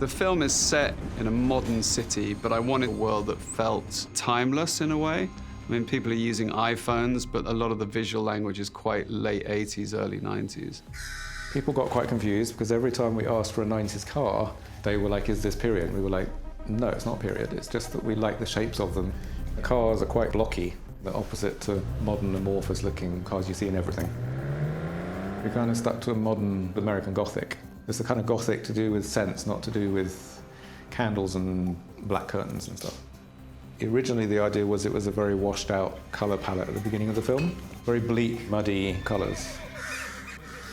The film is set in a modern city, but I wanted a world that felt timeless in a way. I mean, people are using iPhones, but a lot of the visual language is quite late 80s, early 90s. People got quite confused because every time we asked for a 90s car, they were like, is this period? And we were like, no, it's not period. It's just that we like the shapes of them. The cars are quite blocky, the opposite to modern amorphous looking cars you see in everything. We kind of stuck to a modern American Gothic. It's the kind of Gothic to do with scents, not to do with candles and black curtains and stuff. Originally, the idea was it was a very washed out colour palette at the beginning of the film. Very bleak, muddy colours.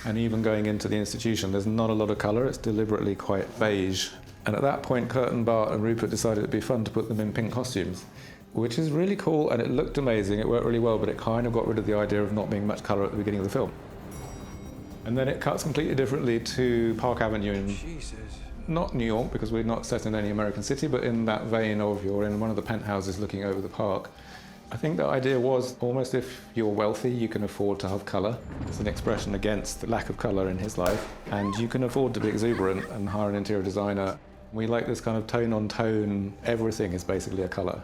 And even going into the institution, there's not a lot of colour. It's deliberately quite beige. And at that point, Kurt and Bart and Rupert decided it'd be fun to put them in pink costumes, which is really cool, and it looked amazing. It worked really well, but it kind of got rid of the idea of not being much colour at the beginning of the film. And then it cuts completely differently to Park Avenue in not New York, because we're not set in any American city, but in that vein of you're in one of the penthouses looking over the park. I think the idea was almost if you're wealthy, you can afford to have colour. It's an expression against the lack of colour in his life, and you can afford to be exuberant and hire an interior designer. We like this kind of tone on tone, everything is basically a colour.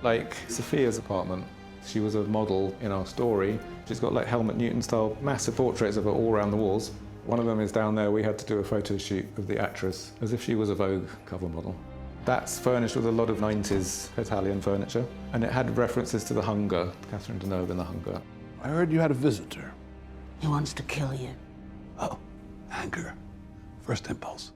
Like Sophia's apartment. She was a model in our story. She's got like Helmut Newton-style massive portraits of her all around the walls. One of them is down there. We had to do a photo shoot of the actress as if she was a Vogue cover model. That's furnished with a lot of 90s Italian furniture, and it had references to The Hunger, Catherine Deneuve in The Hunger. I heard you had a visitor. He wants to kill you. Oh, anger. First impulse.